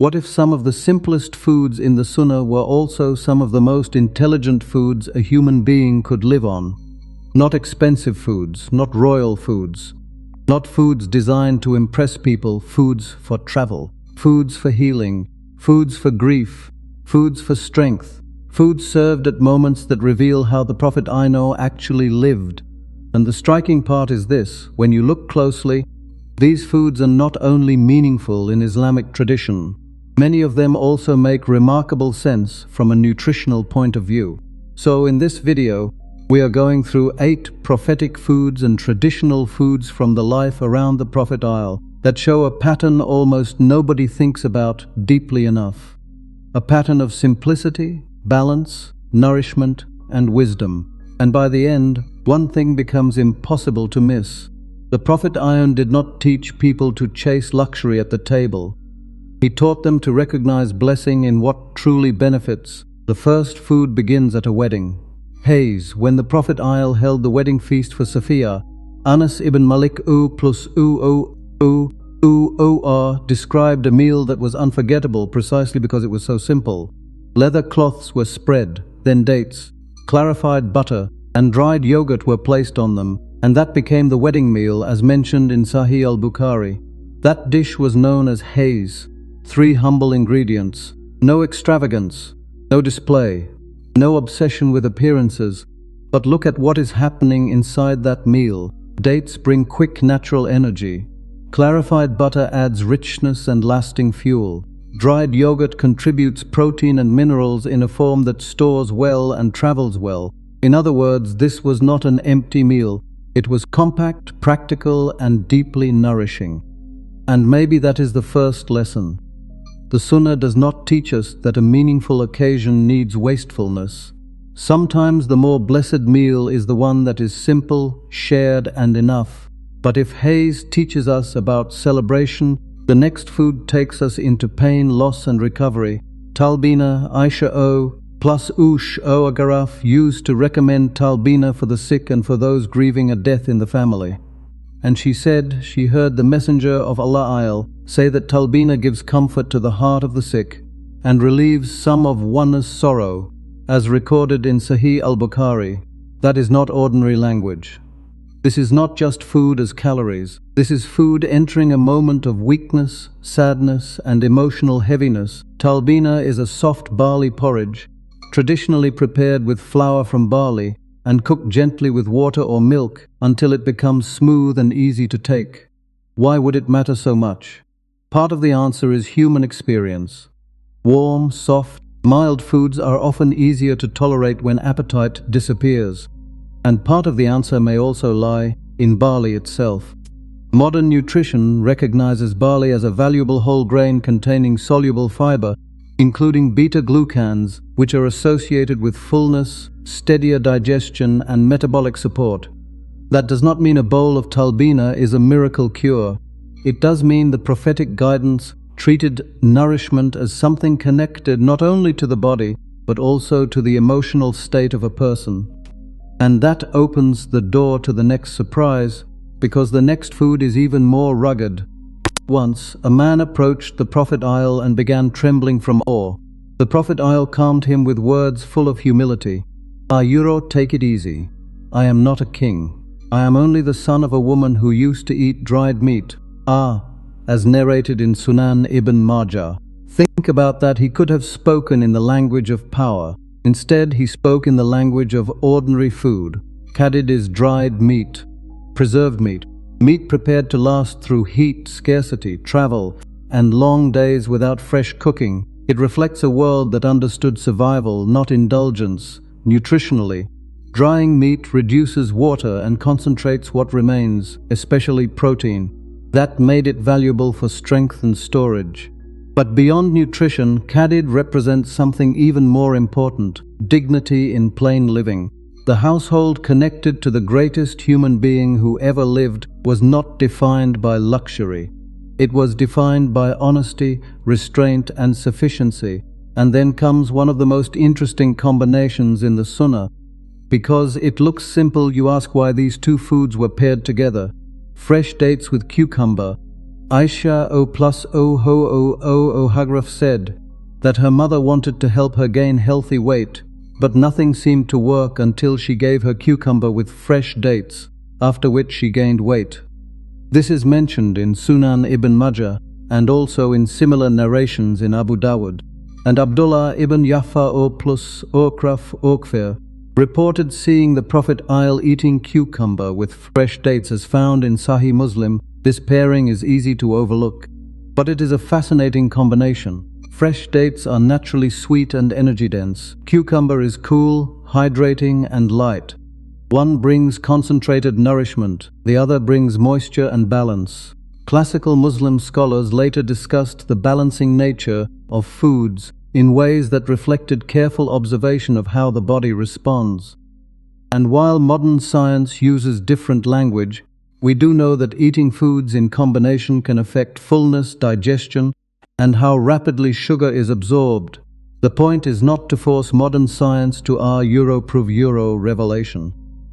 What if some of the simplest foods in the Sunnah were also some of the most intelligent foods a human being could live on? Not expensive foods, not royal foods, not foods designed to impress people, foods for travel, foods for healing, foods for grief, foods for strength, foods served at moments that reveal how the Prophet I know actually lived. And the striking part is this: when you look closely, these foods are not only meaningful in Islamic tradition, many of them also make remarkable sense from a nutritional point of view. So in this video, we are going through 8 prophetic foods and traditional foods from the life around the Prophet Isle that show a pattern almost nobody thinks about deeply enough. A pattern of simplicity, balance, nourishment, and wisdom. And by the end, one thing becomes impossible to miss. The Prophet Ion did not teach people to chase luxury at the table. He taught them to recognize blessing in what truly benefits. The first food begins at a wedding. Hays, when the Prophet Isle held the wedding feast for Safiya, Anas ibn Malik described a meal that was unforgettable precisely because it was so simple. Leather cloths were spread, then dates, clarified butter, and dried yogurt were placed on them, and that became the wedding meal as mentioned in Sahih al-Bukhari. That dish was known as hays. 3 humble ingredients, no extravagance, no display, no obsession with appearances. But look at what is happening inside that meal. Dates bring quick natural energy. Clarified butter adds richness and lasting fuel. Dried yogurt contributes protein and minerals in a form that stores well and travels well. In other words, this was not an empty meal. It was compact, practical, and deeply nourishing. And maybe that is the first lesson. The Sunnah does not teach us that a meaningful occasion needs wastefulness. Sometimes the more blessed meal is the one that is simple, shared, and enough. But if hays teaches us about celebration, the next food takes us into pain, loss, and recovery. Talbina, Aisha O, plus Ush O Agaraf used to recommend talbina for the sick and for those grieving a death in the family. And she said she heard the Messenger of Allah say that talbina gives comfort to the heart of the sick and relieves some of one's sorrow, as recorded in Sahih al-Bukhari. That is not ordinary language. This is not just food as calories. This is food entering a moment of weakness, sadness, and emotional heaviness. Talbina is a soft barley porridge, traditionally prepared with flour from barley, and cooked gently with water or milk until it becomes smooth and easy to take. Why would it matter so much? Part of the answer is human experience. Warm, soft, mild foods are often easier to tolerate when appetite disappears. And part of the answer may also lie in barley itself. Modern nutrition recognizes barley as a valuable whole grain containing soluble fiber, including beta-glucans, which are associated with fullness, steadier digestion, and metabolic support. That does not mean a bowl of talbina is a miracle cure. It does mean the prophetic guidance treated nourishment as something connected not only to the body, but also to the emotional state of a person. And that opens the door to the next surprise, because the next food is even more rugged. Once, a man approached the Prophet Isle and began trembling from awe. The Prophet Isle calmed him with words full of humility. Take it easy. I am not a king. I am only the son of a woman who used to eat dried meat. As narrated in Sunan ibn Majah. Think about that. He could have spoken in the language of power. Instead, he spoke in the language of ordinary food. Kadid is dried meat, preserved meat. Meat prepared to last through heat, scarcity, travel, and long days without fresh cooking. It reflects a world that understood survival, not indulgence. Nutritionally, drying meat reduces water and concentrates what remains, especially protein. That made it valuable for strength and storage. But beyond nutrition, kadid represents something even more important: dignity in plain living. The household connected to the greatest human being who ever lived was not defined by luxury. It was defined by honesty, restraint, and sufficiency. And then comes one of the most interesting combinations in the Sunnah. Because it looks simple, you ask why these two foods were paired together. Fresh dates with cucumber, Aisha O plus O Ho O O Hagraf said that her mother wanted to help her gain healthy weight, but nothing seemed to work until she gave her cucumber with fresh dates, after which she gained weight. This is mentioned in Sunan ibn Majah and also in similar narrations in Abu Dawud. And Abdullah ibn Yaffa O plus Okraf Okfir reported seeing the Prophet eating cucumber with fresh dates as found in Sahih Muslim. This pairing is easy to overlook, but it is a fascinating combination. Fresh dates are naturally sweet and energy-dense. Cucumber is cool, hydrating, and light. One brings concentrated nourishment, the other brings moisture and balance. Classical Muslim scholars later discussed the balancing nature of foods in ways that reflected careful observation of how the body responds. And while modern science uses different language, we do know that eating foods in combination can affect fullness, digestion, and how rapidly sugar is absorbed. The point is not to force modern science to our Euro revelation.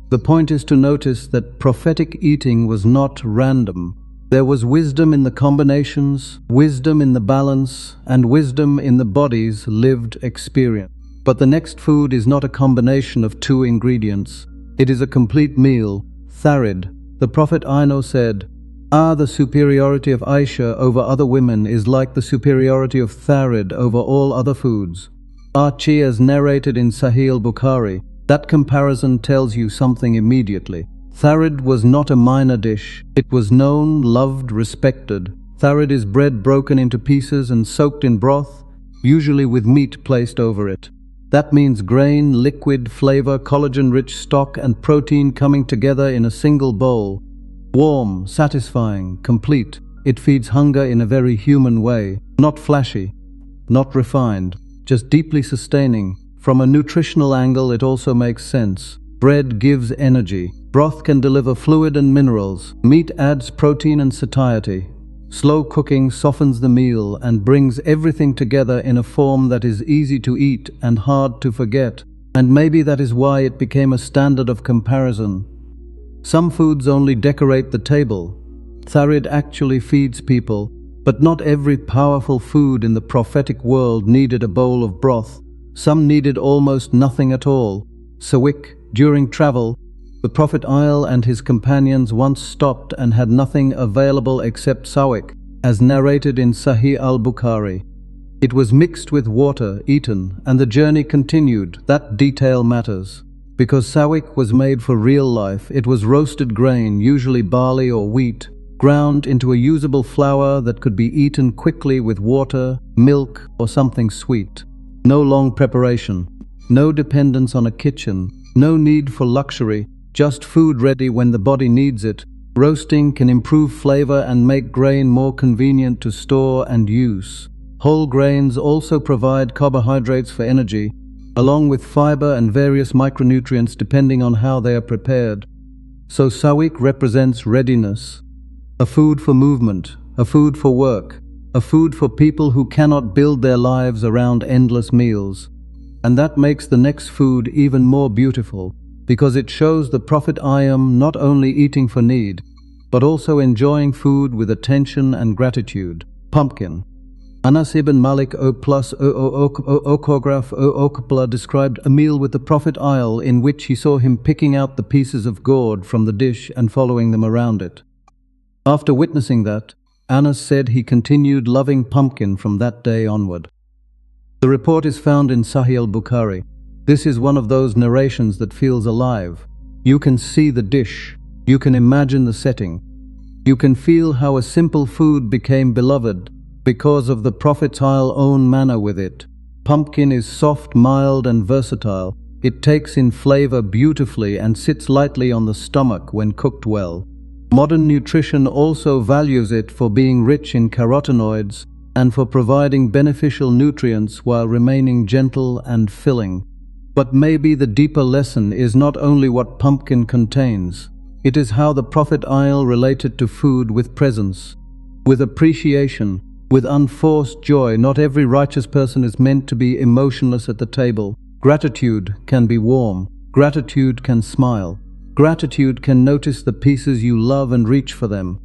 The point is to notice that prophetic eating was not random. There was wisdom in the combinations, wisdom in the balance, and wisdom in the body's lived experience. But the next food is not a combination of two ingredients. It is a complete meal, tharid. The Prophet said, the superiority of Aisha over other women is like the superiority of tharid over all other foods. Aqit, as narrated in Sahih al-Bukhari, that comparison tells you something immediately. Tharid was not a minor dish. It was known, loved, respected. Tharid is bread broken into pieces and soaked in broth, usually with meat placed over it. That means grain, liquid, flavor, collagen-rich stock, and protein coming together in a single bowl. Warm, satisfying, complete. It feeds hunger in a very human way. Not flashy, not refined, just deeply sustaining. From a nutritional angle, it also makes sense. Bread gives energy. Broth can deliver fluid and minerals. Meat adds protein and satiety. Slow cooking softens the meal and brings everything together in a form that is easy to eat and hard to forget. And maybe that is why it became a standard of comparison. Some foods only decorate the table. Tharid actually feeds people, but not every powerful food in the prophetic world needed a bowl of broth. Some needed almost nothing at all. Sawiq, during travel, the Prophet and his companions once stopped and had nothing available except sawiq, as narrated in Sahih al-Bukhari. It was mixed with water, eaten, and the journey continued. That detail matters. Because sawiq was made for real life, it was roasted grain, usually barley or wheat, ground into a usable flour that could be eaten quickly with water, milk, or something sweet. No long preparation, no dependence on a kitchen, no need for luxury, just food ready when the body needs it. Roasting can improve flavor and make grain more convenient to store and use. Whole grains also provide carbohydrates for energy, along with fiber and various micronutrients depending on how they are prepared. So sawiq represents readiness, a food for movement, a food for work, a food for people who cannot build their lives around endless meals. And that makes the next food even more beautiful, because it shows the Prophet not only eating for need, but also enjoying food with attention and gratitude. Pumpkin. Anas ibn Malik Okograph described a meal with the Prophet in which he saw him picking out the pieces of gourd from the dish and following them around it. After witnessing that, Anas said he continued loving pumpkin from that day onward. The report is found in Sahih al-Bukhari. This is one of those narrations that feels alive. You can see the dish. You can imagine the setting. You can feel how a simple food became beloved because of the Prophet's own manner with it. Pumpkin is soft, mild, and versatile. It takes in flavor beautifully and sits lightly on the stomach when cooked well. Modern nutrition also values it for being rich in carotenoids and for providing beneficial nutrients while remaining gentle and filling. But maybe the deeper lesson is not only what pumpkin contains. It is how the Prophet related to food with presence, with appreciation, with unforced joy. Not every righteous person is meant to be emotionless at the table. Gratitude can be warm. Gratitude can smile. Gratitude can notice the pieces you love and reach for them.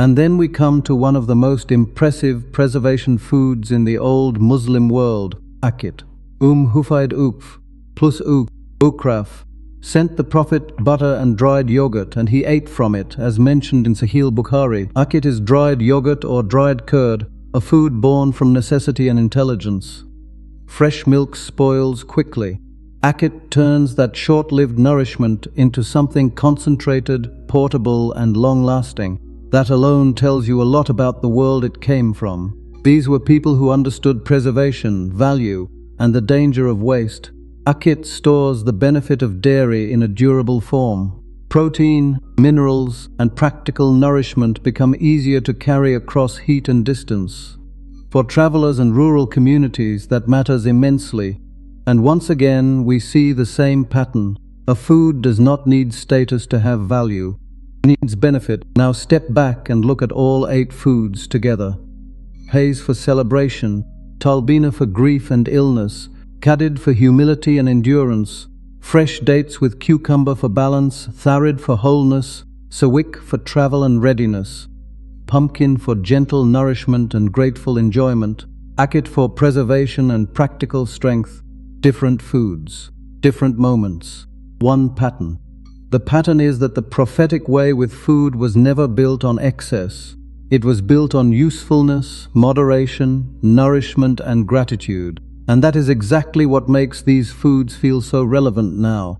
And then we come to one of the most impressive preservation foods in the old Muslim world, aqit. Hufaid Ukf, plus Ukraf, sent the Prophet butter and dried yogurt, and he ate from it, as mentioned in Sahih Bukhari. Aqit is dried yogurt or dried curd, a food born from necessity and intelligence. Fresh milk spoils quickly. Aqit turns that short-lived nourishment into something concentrated, portable, and long-lasting. That alone tells you a lot about the world it came from. These were people who understood preservation, value, and the danger of waste. Aqit stores the benefit of dairy in a durable form. Protein, minerals, and practical nourishment become easier to carry across heat and distance. For travelers and rural communities, that matters immensely. And once again, we see the same pattern. A food does not need status to have value. It needs benefit. Now step back and look at all 8 foods together. Haze for celebration, talbina for grief and illness, kadid for humility and endurance, fresh dates with cucumber for balance, tharid for wholeness, sawiq for travel and readiness, pumpkin for gentle nourishment and grateful enjoyment, aqit for preservation and practical strength. Different foods, different moments, one pattern. The pattern is that the prophetic way with food was never built on excess. It was built on usefulness, moderation, nourishment, and gratitude. And that is exactly what makes these foods feel so relevant now.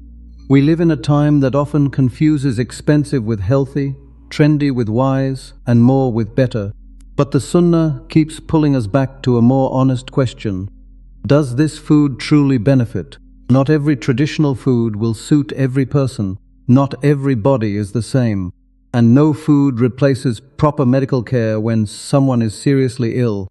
We live in a time that often confuses expensive with healthy, trendy with wise, and more with better. But the Sunnah keeps pulling us back to a more honest question. Does this food truly benefit? Not every traditional food will suit every person. Not every body is the same. And no food replaces proper medical care when someone is seriously ill.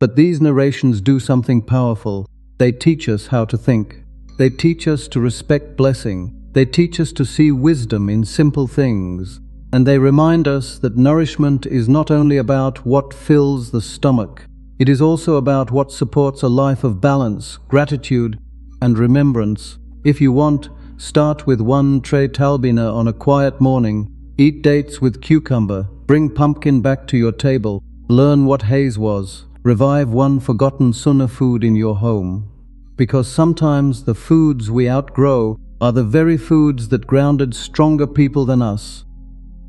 But these narrations do something powerful. They teach us how to think. They teach us to respect blessing. They teach us to see wisdom in simple things. And they remind us that nourishment is not only about what fills the stomach. It is also about what supports a life of balance, gratitude, and remembrance. If you want, start with 1 tray talbina on a quiet morning. Eat dates with cucumber. Bring pumpkin back to your table. Learn what haze was. Revive one forgotten Sunnah food in your home. Because sometimes the foods we outgrow are the very foods that grounded stronger people than us.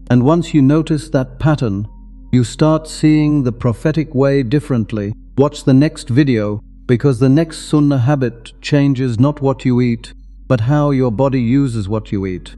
And once you notice that pattern, you start seeing the prophetic way differently. Watch the next video, because the next Sunnah habit changes not what you eat, but how your body uses what you eat.